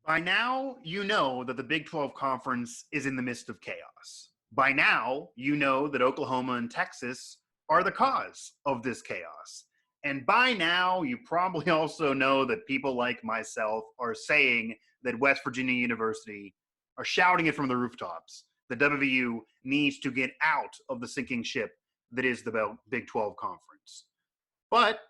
By now, you know that the Big 12 Conference is in the midst of chaos. By now, you know that Oklahoma and Texas are the cause of this chaos. And by now, you probably also know that people like myself are saying that West Virginia University are shouting it from the rooftops that WVU needs to get out of the sinking ship that is the Big 12 Conference. But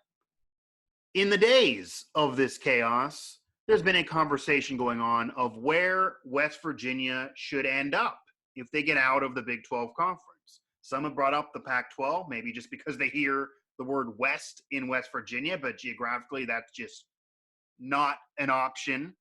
in the days of this chaos, there's been a conversation going on of where West Virginia should end up if they get out of the Big 12 Conference. Some have brought up the Pac 12, maybe just because they hear the word West in West Virginia, but geographically, that's just not an option.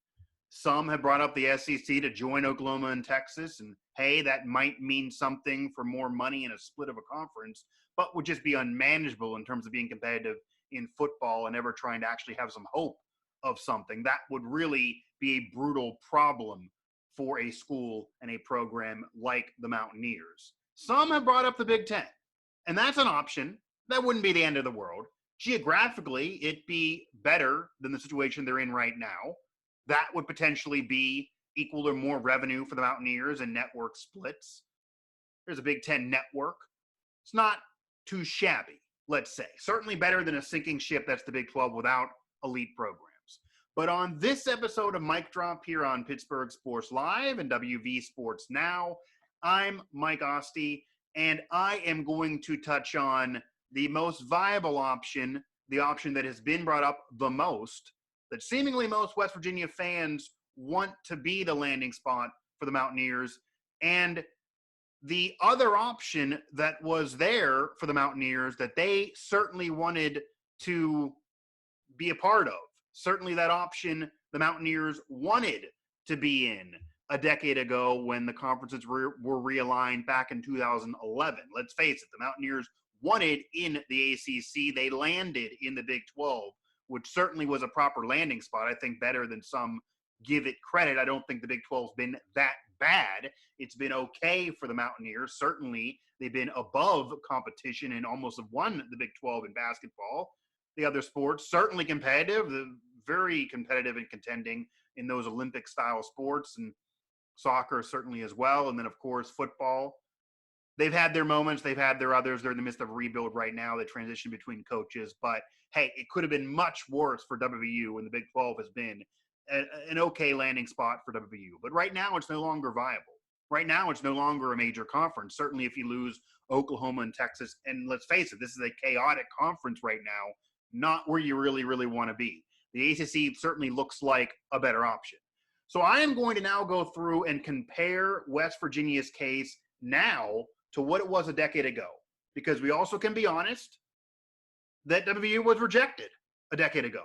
Some have brought up the SEC to join Oklahoma and Texas, and hey, that might mean something for more money in a split of a conference, but would just be unmanageable in terms of being competitive in football and ever trying to actually have some hope of something. That would really be a brutal problem for a school and a program like the Mountaineers. Some have brought up the Big Ten, and that's an option. That wouldn't be the end of the world. Geographically, it'd be better than the situation they're in right now. That would potentially be equal or more revenue for the Mountaineers and network splits. There's a Big Ten network. It's not too shabby, let's say. Certainly better than a sinking ship that's the Big 12 without elite programs. But on this episode of Mic Drop here on Pittsburgh Sports Live and WV Sports Now, I'm Mike Asti, and I am going to touch on the most viable option, the option that has been brought up the most, that seemingly most West Virginia fans want to be the landing spot for the Mountaineers, and the other option that was there for the Mountaineers that they certainly wanted to be a part of. Certainly that option the Mountaineers wanted to be in a decade ago when the conferences were realigned back in 2011. Let's face it, the Mountaineers wanted in the ACC. They landed in the Big 12, which certainly was a proper landing spot. I think better than some give it credit. I don't think the Big 12's been that bad. It's been okay for the Mountaineers. Certainly, they've been above competition and almost have won the Big 12 in basketball. The other sports, certainly competitive, very competitive and contending in those Olympic-style sports, and soccer certainly as well. And then, of course, football. They've had their moments. They've had their others. They're in the midst of a rebuild right now. They transition between coaches. But, hey, it could have been much worse for WVU, and the Big 12 has been an okay landing spot for WVU. But right now, it's no longer viable. Right now, it's no longer a major conference. Certainly if you lose Oklahoma and Texas, and let's face it, this is a chaotic conference right now, not where you really, really want to be. The ACC certainly looks like a better option. So I am going to now go through and compare West Virginia's case now to what it was a decade ago, because we also can be honest that WVU was rejected a decade ago,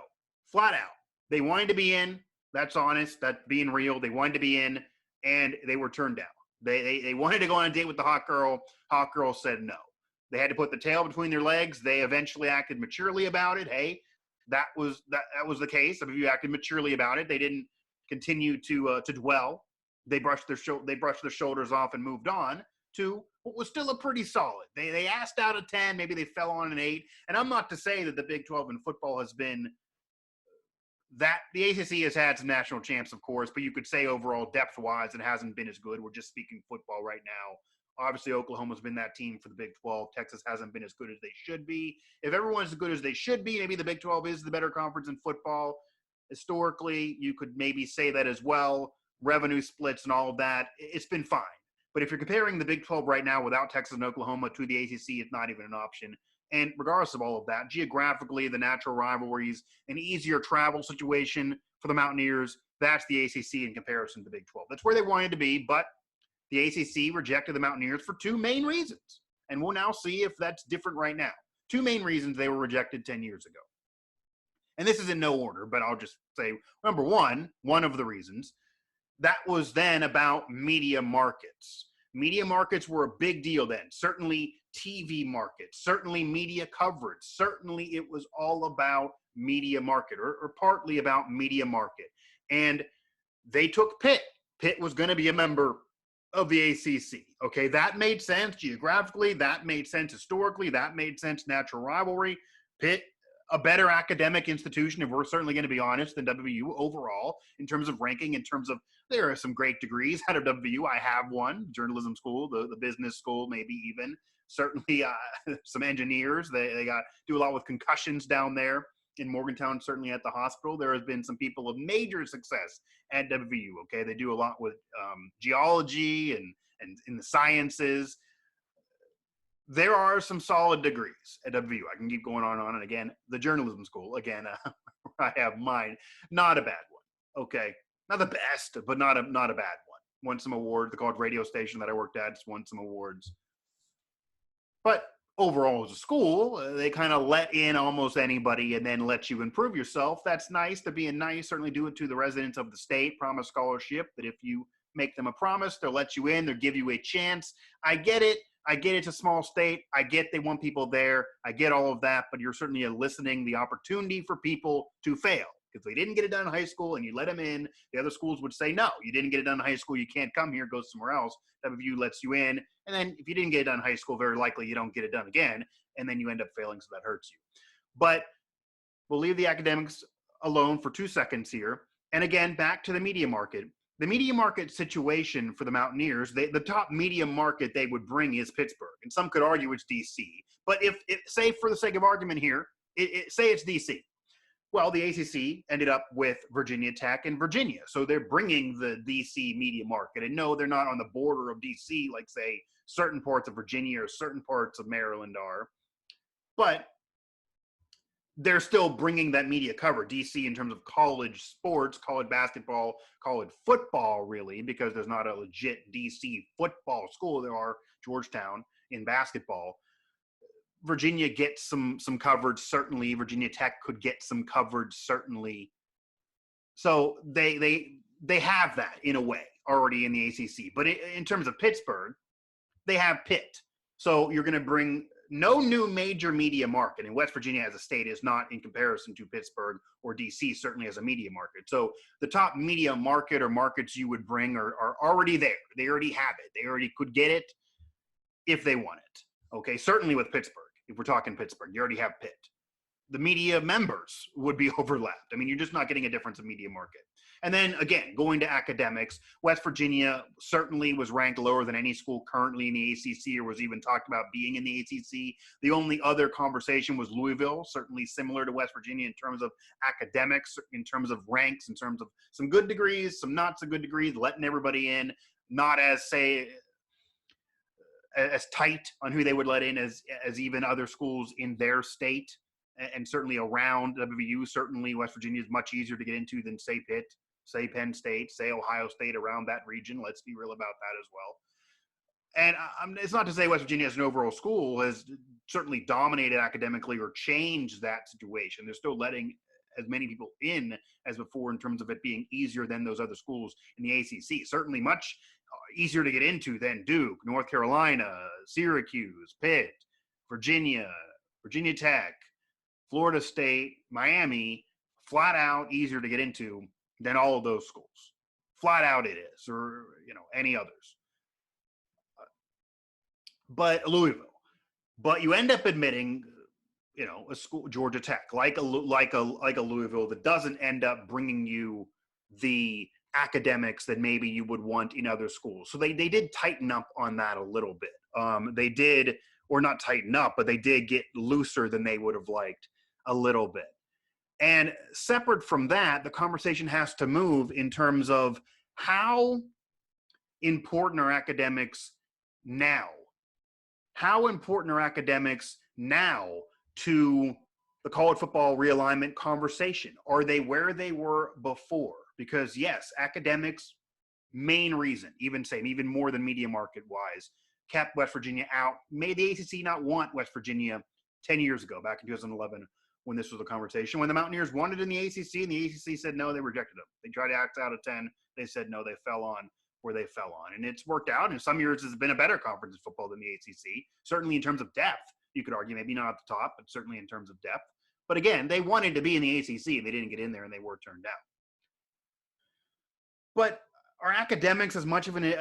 flat out. They wanted to be in. That's honest. That's being real. They wanted to be in, and they were turned down. They wanted to go on a date with the hot girl. Hot girl said no. They had to put the tail between their legs. They eventually acted maturely about it. Hey, that was the case. WVU acted maturely about it. They didn't continue to dwell. They brushed their shoulders off and moved on to what was still a pretty solid. They asked out of 10, maybe they fell on an 8. And I'm not to say that the Big 12 in football has been that. The ACC has had some national champs, of course, but you could say overall depth-wise it hasn't been as good. We're just speaking football right now. Obviously, Oklahoma's been that team for the Big 12. Texas hasn't been as good as they should be. If everyone's as good as they should be, maybe the Big 12 is the better conference in football. Historically, you could maybe say that as well. Revenue splits and all of that, it's been fine. But if you're comparing the Big 12 right now without Texas and Oklahoma to the ACC, it's not even an option. And regardless of all of that, geographically, the natural rivalries, an easier travel situation for the Mountaineers, that's the ACC in comparison to the Big 12. That's where they wanted to be, but the ACC rejected the Mountaineers for two main reasons. And we'll now see if that's different right now. Two main reasons they were rejected 10 years ago. And this is in no order, but I'll just say, number one of the reasons, that was then about media markets. Media markets were a big deal then. Certainly TV markets, certainly media coverage. Certainly it was all about media market or partly about media market. And they took Pitt. Pitt was going to be a member of the ACC. Okay, that made sense geographically. That made sense historically. That made sense natural rivalry. Pitt a better academic institution, if we're certainly going to be honest, than WVU overall in terms of ranking, in terms of there are some great degrees out of WVU. I have one, journalism school, the business school, maybe even. Certainly some engineers. They got do a lot with concussions down there in Morgantown, certainly at the hospital. There has been some people of major success at WVU, okay? They do a lot with geology and in the sciences. There are some solid degrees at WVU. I can keep going on and on. And again, the journalism school, again, I have mine. Not a bad one, okay? Not the best, but not a bad one. Won some awards. The college radio station that I worked at just won some awards. But overall as a school, they kind of let in almost anybody and then let you improve yourself. That's nice. They're being nice. Certainly do it to the residents of the state. Promise scholarship that if you make them a promise, they'll let you in. They'll give you a chance. I get it. It's a small state. I get they want people there. I get all of that, but you're certainly eliciting the opportunity for people to fail. If they didn't get it done in high school and you let them in, the other schools would say, no, you didn't get it done in high school. You can't come here, go somewhere else. WVU lets you in. And then if you didn't get it done in high school, very likely you don't get it done again. And then you end up failing, so that hurts you. But we'll leave the academics alone for 2 seconds here. And again, back to the media market. The media market situation for the Mountaineers, the top media market they would bring is Pittsburgh. And some could argue it's DC. But if say for the sake of argument here, say it's DC. Well, the ACC ended up with Virginia Tech and Virginia. So they're bringing the DC media market. And no, they're not on the border of DC like, say, certain parts of Virginia or certain parts of Maryland are. But they're still bringing that media cover. DC in terms of college sports, college basketball, college football, really, because there's not a legit DC football school. There are Georgetown in basketball. Virginia gets some coverage, certainly. Virginia Tech could get some coverage, certainly. So they have that in a way already in the ACC. But in terms of Pittsburgh, they have Pitt. So you're going to bring no new major media market. And West Virginia as a state is not in comparison to Pittsburgh or DC, certainly as a media market. So the top media market or markets you would bring are already there. They already have it. They already could get it if they want it. Okay, certainly with Pittsburgh. If we're talking Pittsburgh, you already have Pitt. The media members would be overlapped. I mean, you're just not getting a difference of media market. And then, again, going to academics, West Virginia certainly was ranked lower than any school currently in the ACC or was even talked about being in the ACC. The only other conversation was Louisville, certainly similar to West Virginia in terms of academics, in terms of ranks, in terms of some good degrees, some not so good degrees, letting everybody in, not as, say, as tight on who they would let in as even other schools in their state, and certainly around WVU. Certainly West Virginia is much easier to get into than, say, Pitt, say Penn State, say Ohio State, around that region. Let's be real about that as well. And it's not to say West Virginia as an overall school has certainly dominated academically or changed that situation. They're still letting as many people in as before in terms of it being easier than those other schools in the ACC. Certainly much easier to get into than Duke, North Carolina, Syracuse, Pitt, Virginia, Virginia Tech, Florida State, Miami. Flat out easier to get into than all of those schools. Flat out it is, or any others. But Louisville. But you end up admitting, a school, Georgia Tech, like a Louisville, that doesn't end up bringing you the academics that maybe you would want in other schools. So they did tighten up on that a little bit. They did, or not tighten up, but they did get looser than they would have liked a little bit. And separate from that, the conversation has to move in terms of how important are academics now? How important are academics now to the college football realignment conversation? Are they where they were before? Because yes, academics, main reason, even more than media market wise, kept West Virginia out, made the ACC not want West Virginia 10 years ago, back in 2011, when this was a conversation. When the Mountaineers wanted in the ACC, and the ACC said no, they rejected them. They tried to act out of 10. They said no, they fell on where they fell on. And it's worked out. In some years, it's been a better conference in football than the ACC, certainly in terms of depth. You could argue maybe not at the top, but certainly in terms of depth. But again, they wanted to be in the ACC, and they didn't get in there, and they were turned down. But Are academics as much of an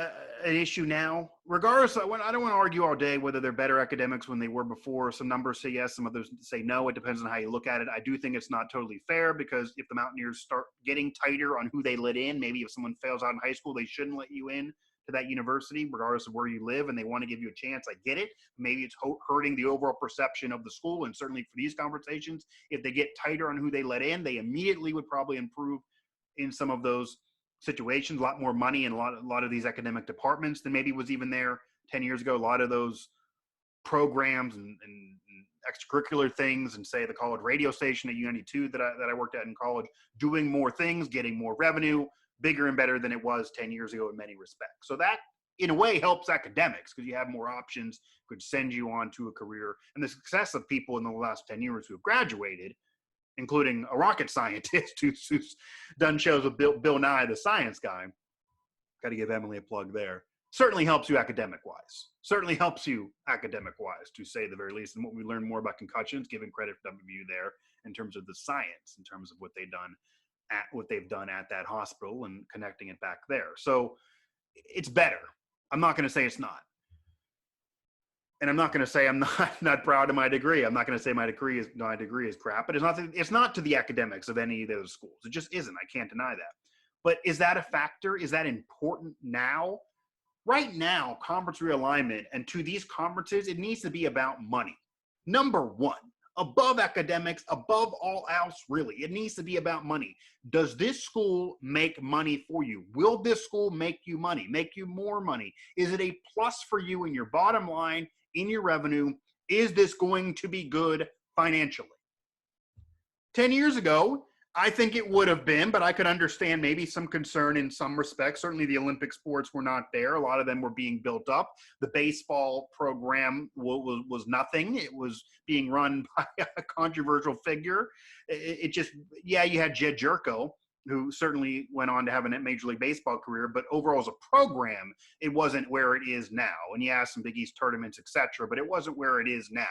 issue now? Regardless, I don't want to argue all day whether they're better academics when they were before. Some numbers say yes, some others say no. It depends on how you look at it. I do think it's not totally fair because if the Mountaineers start getting tighter on who they let in, maybe if someone fails out in high school, they shouldn't let you in to that university, regardless of where you live, and they want to give you a chance. I get it. Maybe it's hurting the overall perception of the school, and certainly for these conversations, if they get tighter on who they let in, they immediately would probably improve in some of those situations, a lot more money in a lot of these academic departments than maybe was even there 10 years ago. A lot of those programs and extracurricular things, and say the college radio station at U92 that I worked at in college, doing more things, getting more revenue, bigger and better than it was 10 years ago in many respects. So that in a way helps academics because you have more options, could send you on to a career. And the success of people in the last 10 years who have graduated, including a rocket scientist who's done shows with Bill Nye, the science guy. Got to give Emily a plug there. Certainly helps you academic-wise. Certainly helps you academic-wise, to say the very least. And what we learned more about concussions, giving credit for WVU there in terms of the science, in terms of what they've done at that hospital and connecting it back there. So it's better. I'm not going to say it's not. And I'm not going to say I'm not proud of my degree. I'm not going to say my degree is crap, but it's not to the academics of any of those schools. It just isn't. I can't deny that. But is that a factor? Is that important now? Right now, conference realignment, and to these conferences, it needs to be about money. Number one, above academics, above all else, really, it needs to be about money. Does this school make money for you? Will this school make you money, make you more money? Is it a plus for you in your bottom line, in your revenue? Is this going to be good financially? 10 years ago, I think it would have been, but I could understand maybe some concern in some respects. Certainly the Olympic sports were not there. A lot of them were being built up. The baseball program was nothing. It was being run by a controversial figure. It just, yeah, you had Jed Jerko, who certainly went on to have a Major League Baseball career, but overall as a program, it wasn't where it is now. And yeah, some Big East tournaments, etc., but it wasn't where it is now.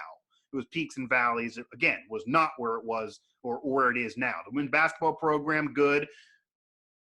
It was peaks and valleys. It, again, was not where it was or where it is now. The women's basketball program, good.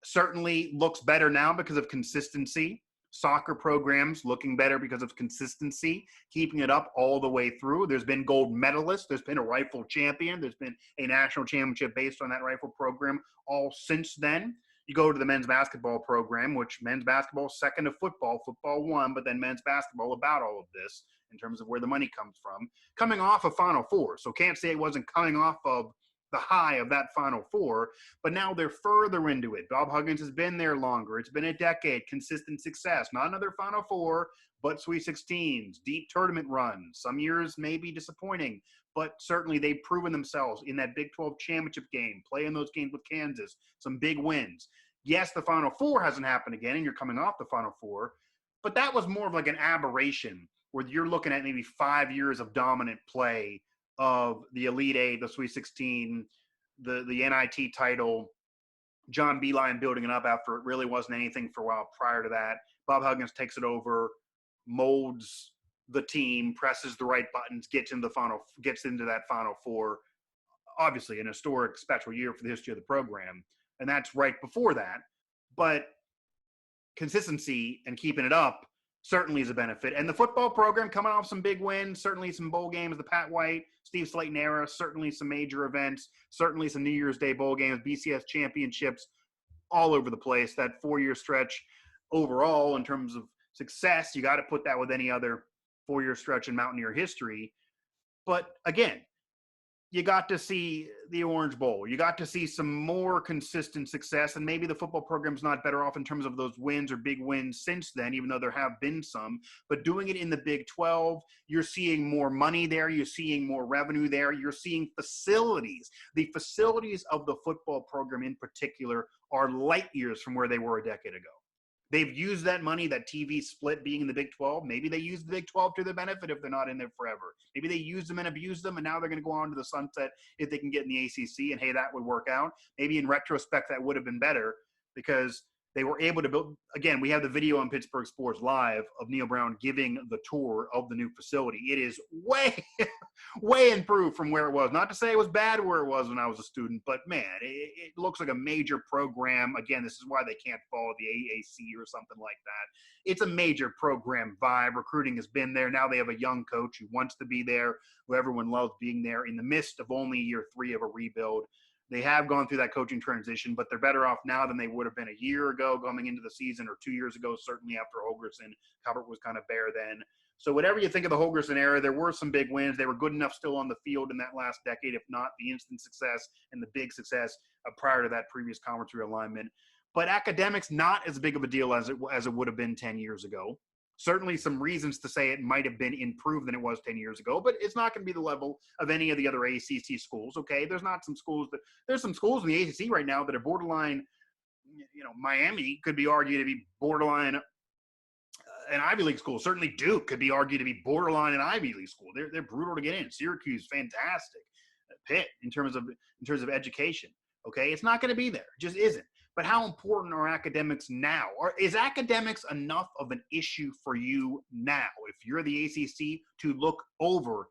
Certainly looks better now because of consistency. Soccer programs looking better because of consistency, keeping it up all the way through. There's been gold medalists. There's been a rifle champion. There's been a national championship based on that rifle program all since then. You go to the men's basketball program, which men's basketball second to football. Football won, but then men's basketball about all of this in terms of where the money comes from. Coming off of Final Four. So can't say it wasn't coming off of the high of that Final Four, but now they're further into it. Bob Huggins has been there longer. It's been a decade, consistent success. Not another Final Four, but Sweet 16s, deep tournament runs. Some years may be disappointing, but certainly they've proven themselves in that Big 12 championship game, playing those games with Kansas, some big wins. Yes, the Final Four hasn't happened again, and you're coming off the Final Four, but that was more of like an aberration where you're looking at maybe 5 years of dominant play of the Elite Eight, the Sweet 16, the NIT title, John Beilein building it up after it really wasn't anything for a while prior to that. Bob Huggins takes it over, molds the team, presses the right buttons, gets into that Final Four. Obviously an historic, special year for the history of the program. And that's right before that. But consistency and keeping it up certainly is a benefit. And the football program coming off some big wins, certainly some bowl games, the Pat White, Steve Slayton era, certainly some major events, certainly some New Year's Day bowl games, BCS championships, all over the place. That 4-year stretch overall in terms of success, you got to put that with any other 4-year stretch in Mountaineer history. But again, you got to see the Orange Bowl. You got to see some more consistent success, and maybe the football program's not better off in terms of those wins or big wins since then, even though there have been some. But doing it in the Big 12, you're seeing more money there. You're seeing more revenue there. You're seeing facilities. The facilities of the football program in particular are light years from where they were a decade ago. They've used that money, that TV split being in the Big 12. Maybe they use the Big 12 to their benefit if they're not in there forever. Maybe they use them and abuse them, and now they're going to go on to the sunset if they can get in the ACC, and hey, that would work out. Maybe in retrospect that would have been better because they were able to build, again, we have the video on Pittsburgh Sports Live of Neil Brown giving the tour of the new facility. It is way, way improved from where it was. Not to say it was bad where it was when I was a student, but man, it looks like a major program. Again, this is why they can't follow the AAC or something like that. It's a major program vibe. Recruiting has been there. Now they have a young coach who wants to be there, who everyone loves being there in the midst of only year 3 of a rebuild. They have gone through that coaching transition, but they're better off now than they would have been a year ago coming into the season, or 2 years ago, certainly after Holgorsen. Hubbard was kind of bare then. So whatever you think of the Holgorsen era, there were some big wins. They were good enough still on the field in that last decade, if not the instant success and the big success prior to that previous conference realignment. But academics, not as big of a deal as it would have been 10 years ago. Certainly some reasons to say it might have been improved than it was 10 years ago, but it's not going to be the level of any of the other ACC schools, okay? There's some schools in the ACC right now that are borderline, Miami could be argued to be borderline an Ivy League school. Certainly Duke could be argued to be borderline an Ivy League school. They're brutal to get in. Syracuse, fantastic. Pitt, in terms of education, okay? It's not going to be there. It just isn't. But how important are academics now? Or is academics enough of an issue for you now, if you're the ACC, to look over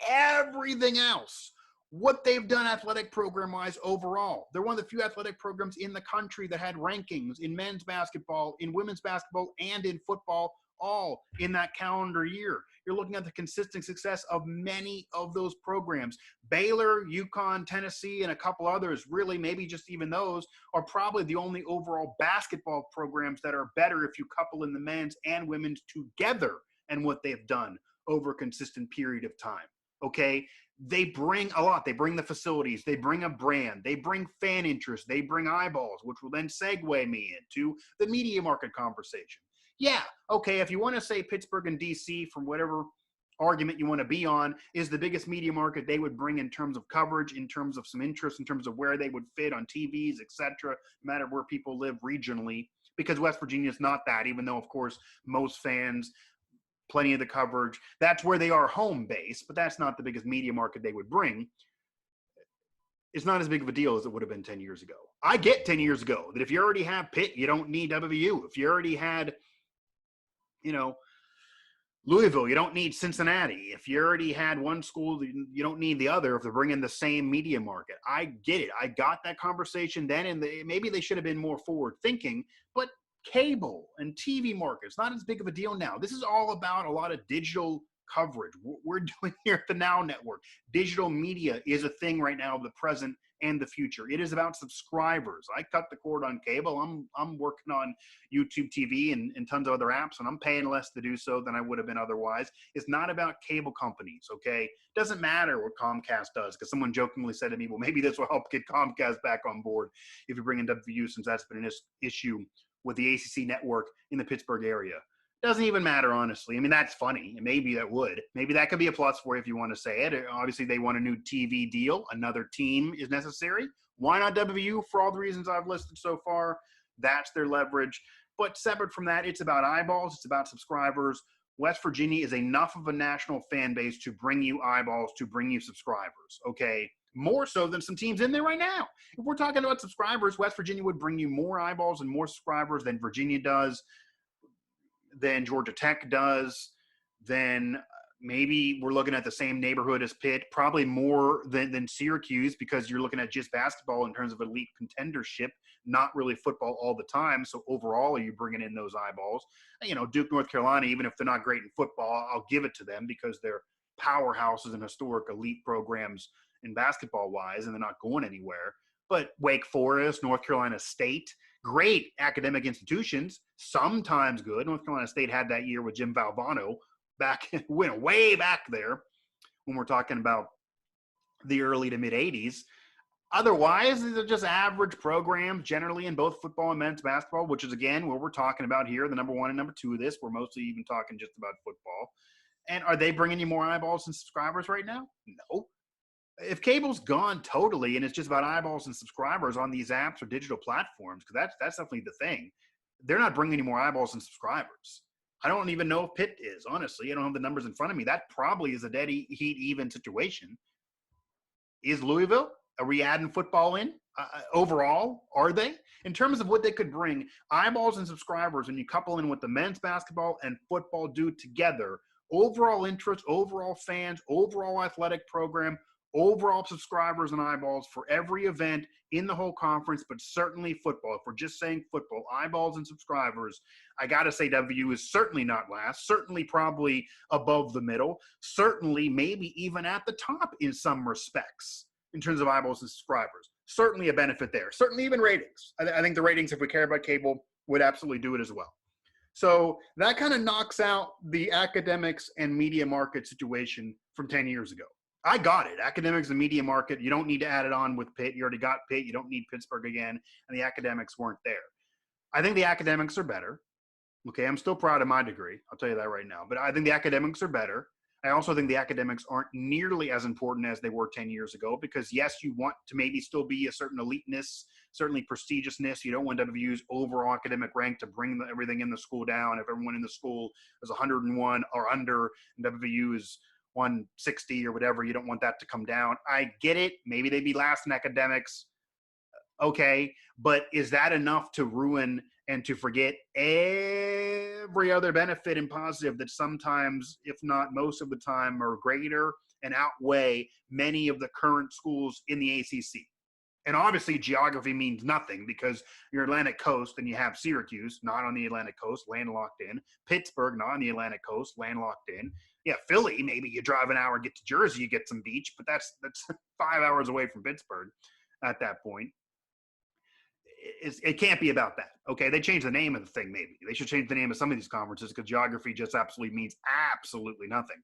everything else, what they've done athletic program-wise overall? They're one of the few athletic programs in the country that had rankings in men's basketball, in women's basketball, and in football, all in that calendar year. You're looking at the consistent success of many of those programs. Baylor, UConn, Tennessee, and a couple others, really maybe just even those, are probably the only overall basketball programs that are better if you couple in the men's and women's together and what they've done over a consistent period of time, okay? They bring a lot. They bring the facilities. They bring a brand. They bring fan interest. They bring eyeballs, which will then segue me into the media market conversation. Yeah, okay, if you want to say Pittsburgh and DC, from whatever argument you want to be on, is the biggest media market they would bring in terms of coverage, in terms of some interest, in terms of where they would fit on TVs, etc., no matter where people live regionally, because West Virginia is not that, even though, of course, most fans, plenty of the coverage, that's where they are home base, but that's not the biggest media market they would bring. It's not as big of a deal as it would have been 10 years ago. I get 10 years ago that if you already have Pitt, you don't need WVU. If you already had Louisville, you don't need Cincinnati. If you already had one school, you don't need the other if they're bringing the same media market. I get it. I got that conversation then, and maybe they should have been more forward thinking, but cable and TV markets, not as big of a deal now. This is all about a lot of digital coverage. We're doing here at the Now Network. Digital media is a thing right now of the present and the future. It is about subscribers. I cut the cord on cable. I'm working on YouTube TV and tons of other apps, and I'm paying less to do so than I would have been otherwise. It's not about cable companies, okay? It doesn't matter what Comcast does, because someone jokingly said to me, well, maybe this will help get Comcast back on board if you bring in WVU, since that's been an issue with the ACC network in the Pittsburgh area. Doesn't even matter, honestly. I mean, that's funny. Maybe that would. Maybe that could be a plus for you if you want to say it. Obviously, they want a new TV deal. Another team is necessary. Why not WVU? For all the reasons I've listed so far, that's their leverage. But separate from that, it's about eyeballs. It's about subscribers. West Virginia is enough of a national fan base to bring you eyeballs, to bring you subscribers, okay? More so than some teams in there right now. If we're talking about subscribers, West Virginia would bring you more eyeballs and more subscribers than Virginia does, than Georgia Tech does, then maybe we're looking at the same neighborhood as Pitt, probably more than Syracuse, because you're looking at just basketball in terms of elite contendership, not really football all the time. So overall, are you bringing in those eyeballs? Duke, North Carolina, even if they're not great in football, I'll give it to them because they're powerhouses and historic elite programs in basketball-wise, and they're not going anywhere. But Wake Forest, North Carolina State, great academic institutions, sometimes good. North Carolina State had that year with Jim Valvano went way back there when we're talking about the early to mid-'80s. Otherwise, these are just average programs generally in both football and men's basketball, which is, again, what we're talking about here, the number one and number two of this. We're mostly even talking just about football. And are they bringing you more eyeballs and subscribers right now? No. If cable's gone totally and it's just about eyeballs and subscribers on these apps or digital platforms, because that's definitely the thing, they're not bringing any more eyeballs and subscribers. I don't even know if Pitt is, honestly. I don't have the numbers in front of me. That probably is a dead heat even situation. Is Louisville? Are we adding football in? overall, are they? In terms of what they could bring, eyeballs and subscribers, and you couple in what the men's basketball and football do together, overall interest, overall fans, overall athletic program, overall subscribers and eyeballs for every event in the whole conference, but certainly football. If we're just saying football, eyeballs and subscribers, I got to say WVU is certainly not last, certainly probably above the middle, certainly maybe even at the top in some respects in terms of eyeballs and subscribers. Certainly a benefit there. Certainly even ratings. I think the ratings, if we care about cable, would absolutely do it as well. So that kind of knocks out the academics and media market situation from 10 years ago. I got it. Academics and media market, you don't need to add it on with Pitt. You already got Pitt. You don't need Pittsburgh again. And the academics weren't there. I think the academics are better. Okay, I'm still proud of my degree. I'll tell you that right now. But I think the academics are better. I also think the academics aren't nearly as important as they were 10 years ago because, yes, you want to maybe still be a certain eliteness, certainly prestigiousness. You don't want WVU's overall academic rank to bring everything in the school down. If everyone in the school is 101 or under and WVU is 160 or whatever, you don't want that to come down. I get it. Maybe they'd be last in academics. Okay, but is that enough to ruin and to forget every other benefit and positive that sometimes, if not most of the time, are greater and outweigh many of the current schools in the ACC? And obviously geography means nothing because you're Atlantic coast and you have Syracuse, not on the Atlantic coast, landlocked in. Pittsburgh, not on the Atlantic coast, landlocked in. Yeah, Philly, maybe you drive an hour, get to Jersey, you get some beach, but that's 5 hours away from Pittsburgh at that point. It can't be about that. Okay, they changed the name of the thing. Maybe they should change the name of some of these conferences because geography just absolutely means absolutely nothing.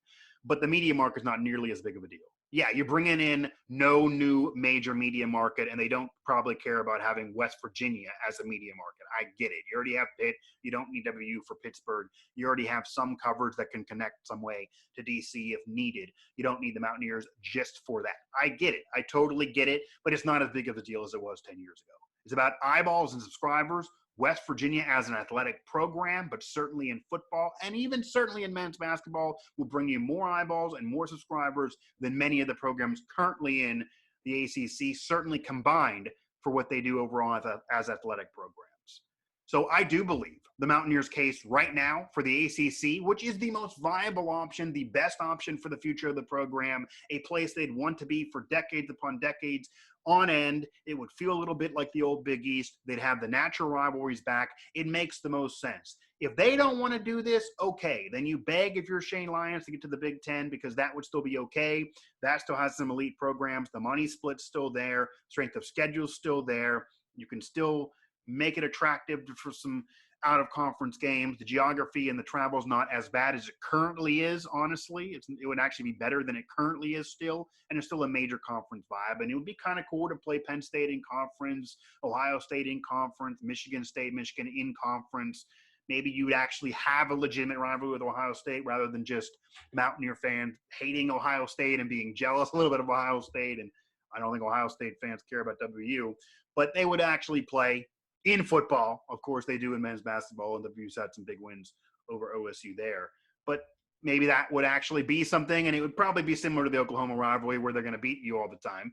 But the media market is not nearly as big of a deal. Yeah, you're bringing in no new major media market, and they don't probably care about having West Virginia as a media market. I get it. You already have Pitt. You don't need WVU for Pittsburgh. You already have some coverage that can connect some way to DC if needed. You don't need the Mountaineers just for that. I get it. I totally get it, but it's not as big of a deal as it was 10 years ago. It's about eyeballs and subscribers. West Virginia as an athletic program, but certainly in football and even certainly in men's basketball will bring you more eyeballs and more subscribers than many of the programs currently in the ACC, certainly combined for what they do overall as athletic programs. So I do believe the Mountaineers' case right now for the ACC, which is the most viable option, the best option for the future of the program, a place they'd want to be for decades upon decades, on end. It would feel a little bit like the old Big East. They'd have the natural rivalries back. It makes the most sense. If they don't want to do this, okay, then you beg if you're Shane Lyons to get to the Big Ten because that would still be okay. That still has some elite programs. The money split's still there. Strength of schedule's still there. You can still make it attractive for some out-of-conference games. The geography and the travel is not as bad as it currently is, honestly. It would actually be better than it currently is still, and it's still a major conference vibe. And it would be kind of cool to play Penn State in conference, Ohio State in conference, Michigan State, Michigan in conference. Maybe you'd actually have a legitimate rivalry with Ohio State rather than just Mountaineer fans hating Ohio State and being jealous a little bit of Ohio State. And I don't think Ohio State fans care about WVU, but they would actually play in football. Of course, they do in men's basketball, and WVU's had some big wins over OSU there. But maybe that would actually be something, and it would probably be similar to the Oklahoma rivalry where they're going to beat you all the time.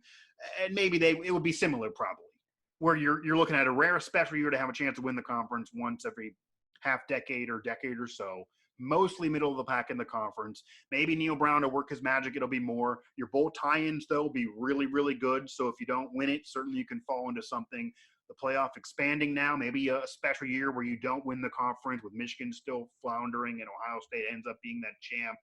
And maybe it would be similar probably, where you're looking at a rare special year to have a chance to win the conference once every half decade or so, mostly middle of the pack in the conference. Maybe Neil Brown will work his magic. It'll be more. Your bowl tie-ins, though, will be really, really good. So if you don't win it, certainly you can fall into something. The playoff expanding now, maybe a special year where you don't win the conference with Michigan still floundering and Ohio State ends up being that champ.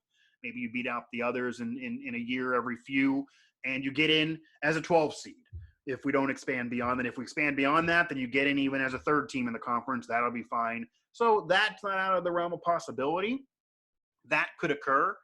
Maybe you beat out the others in a year every few, and you get in as a 12 seed if we don't expand beyond that. If we expand beyond that, then you get in even as a third team in the conference. That'll be fine. So that's not out of the realm of possibility. That could occur.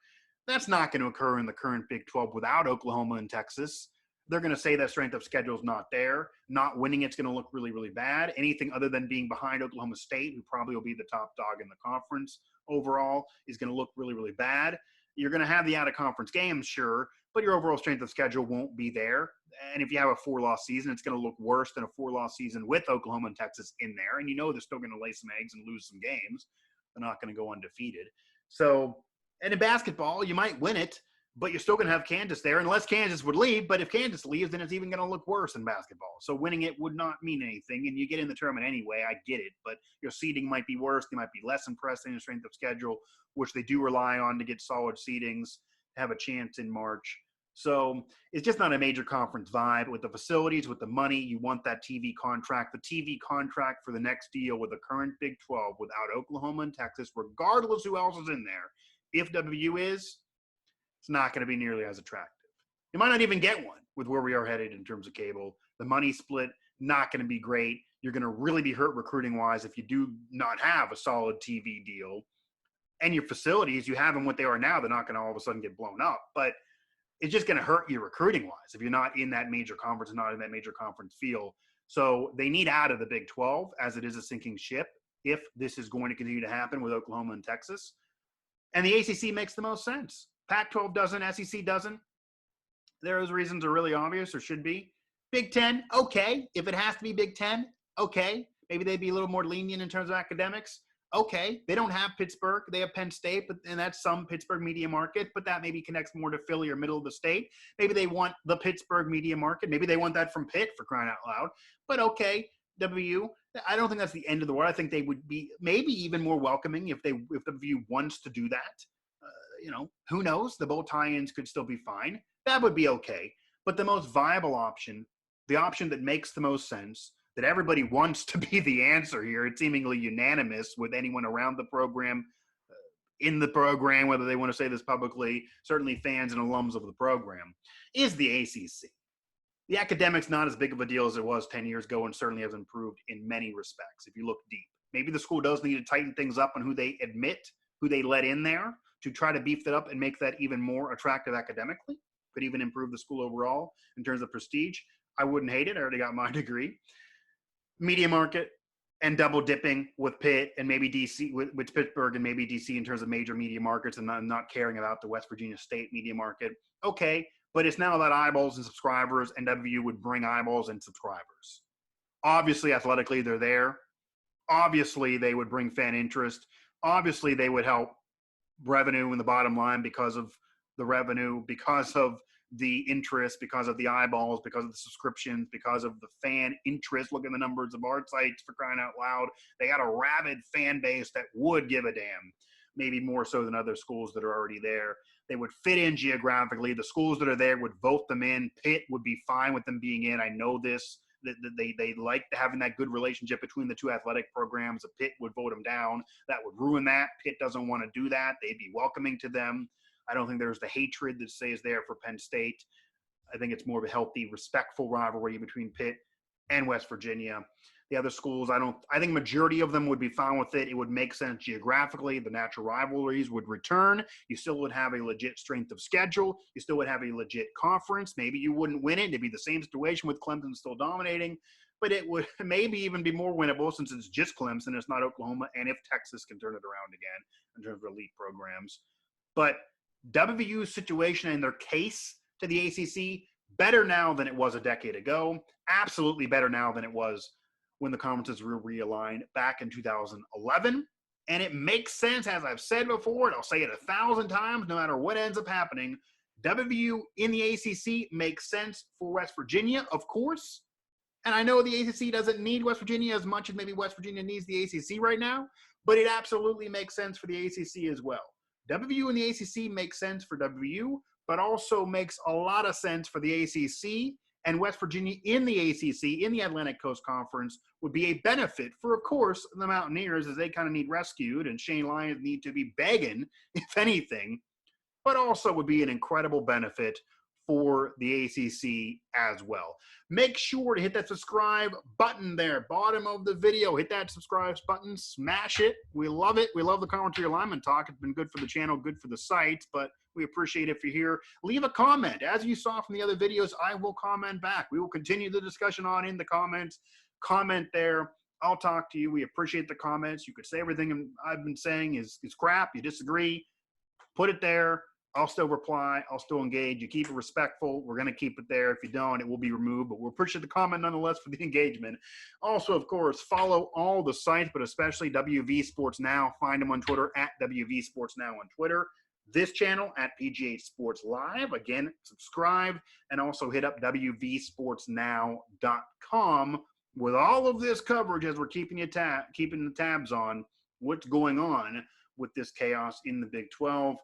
That's not going to occur in the current Big 12 without Oklahoma and Texas. They're going to say that strength of schedule is not there. Not winning it's going to look really, really bad. Anything other than being behind Oklahoma State, who probably will be the top dog in the conference overall, is going to look really, really bad. You're going to have the out-of-conference games, sure, but your overall strength of schedule won't be there. And if you have a 4-loss season, it's going to look worse than a 4-loss season with Oklahoma and Texas in there. And you know they're still going to lay some eggs and lose some games. They're not going to go undefeated. So, and in basketball, you might win it, but you're still going to have Kansas there unless Kansas would leave. But if Kansas leaves, then it's even going to look worse in basketball. So winning it would not mean anything, and you get in the tournament anyway. I get it, but your seeding might be worse. They might be less impressed in the strength of schedule, which they do rely on to get solid seedings, to have a chance in March. So it's just not a major conference vibe. With the facilities, with the money, you want that TV contract. The TV contract for the next deal with the current Big 12 without Oklahoma and Texas, regardless who else is in there, if WVU is, it's not going to be nearly as attractive. You might not even get one with where we are headed in terms of cable. The money split, not going to be great. You're going to really be hurt recruiting-wise if you do not have a solid TV deal. And your facilities, you have them what they are now, they're not going to all of a sudden get blown up. But it's just going to hurt you recruiting-wise if you're not in that major conference, not in that major conference feel. So they need out of the Big 12 as it is a sinking ship if this is going to continue to happen with Oklahoma and Texas. And the ACC makes the most sense. Pac-12 doesn't, SEC doesn't. Those reasons are really obvious, or should be. Big Ten, okay. If it has to be Big Ten, okay. Maybe they'd be a little more lenient in terms of academics. Okay. They don't have Pittsburgh. They have Penn State, and that's some Pittsburgh media market, but that maybe connects more to Philly or middle of the state. Maybe they want the Pittsburgh media market. Maybe they want that from Pitt, for crying out loud. But okay, WVU, I don't think that's the end of the world. I think they would be maybe even more welcoming if WVU wants to do that. Who knows? The bowl tie-ins could still be fine. That would be okay. But the most viable option, the option that makes the most sense, that everybody wants to be the answer here, it's seemingly unanimous with anyone around the program, in the program, whether they want to say this publicly, certainly fans and alums of the program, is the ACC. The academic's not as big of a deal as it was 10 years ago, and certainly has improved in many respects if you look deep. Maybe the school does need to tighten things up on who they admit, who they let in there, to try to beef that up and make that even more attractive academically. Could even improve the school overall in terms of prestige. I wouldn't hate it. I already got my degree. Media market and double dipping with Pitt and maybe DC, with Pittsburgh and maybe DC in terms of major media markets, and not caring about the West Virginia State media market. Okay, but it's now about eyeballs and subscribers, and WVU would bring eyeballs and subscribers. Obviously, athletically, they're there. Obviously, they would bring fan interest. Obviously, they would help revenue in the bottom line because of the revenue, because of the interest, because of the eyeballs, because of the subscriptions, because of the fan interest. Look at the numbers of our sites, for crying out loud. They got a rabid fan base that would give a damn, maybe more so than other schools that are already there. They would fit in geographically. The schools that are there would vote them in. Pitt would be fine with them being in. I know this. They like having that good relationship between the two athletic programs. A Pitt would vote them down. That would ruin that. Pitt doesn't want to do that. They'd be welcoming to them. I don't think there's the hatred that stays there for Penn State. I think it's more of a healthy, respectful rivalry between Pitt and West Virginia. The other schools, I think majority of them would be fine with it. It would make sense geographically. The natural rivalries would return. You still would have a legit strength of schedule. You still would have a legit conference. Maybe you wouldn't win it. It'd be the same situation with Clemson still dominating, but it would maybe even be more winnable since it's just Clemson. It's not Oklahoma. And if Texas can turn it around again in terms of elite programs. But WVU's situation and their case to the ACC, better now than it was a decade ago. Absolutely better now than it was when the conferences were realigned back in 2011. And it makes sense, as I've said before, and I'll say it 1,000 times, no matter what ends up happening. WVU in the ACC makes sense for West Virginia, of course. And I know the ACC doesn't need West Virginia as much as maybe West Virginia needs the ACC right now, but it absolutely makes sense for the ACC as well. WVU in the ACC makes sense for WVU, but also makes a lot of sense for the ACC. And West Virginia in the ACC, in the Atlantic Coast Conference, would be a benefit for, of course, the Mountaineers, as they kind of need rescued, and Shane Lyons need to be begging, if anything, but also would be an incredible benefit for the ACC as well. Make sure to hit that subscribe button there, bottom of the video. Hit that subscribe button, smash it. We love it. We love the commentary alignment talk. It's been good for the channel, good for the site, but we appreciate it if you're here. Leave a comment. As you saw from the other videos, I will comment back. We will continue the discussion on in the comments. Comment there. I'll talk to you. We appreciate the comments. You could say everything I've been saying is crap. You disagree. Put it there. I'll still reply. I'll still engage. You keep it respectful. We're going to keep it there. If you don't, it will be removed. But we'll appreciate the comment nonetheless for the engagement. Also, of course, follow all the sites, but especially WV Sports Now. Find them on Twitter at WV Sports Now on Twitter. this channel at PGH Sports Live. Again, subscribe and also hit up WVSportsNow.com with all of this coverage as we're keeping the tabs on what's going on with this chaos in the Big 12.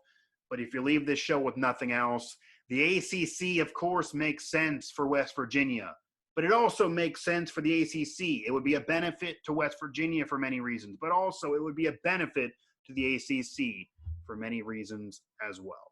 But if you leave this show with nothing else, the ACC, of course, makes sense for West Virginia, but it also makes sense for the ACC. It would be a benefit to West Virginia for many reasons, but also it would be a benefit to the ACC for many reasons as well.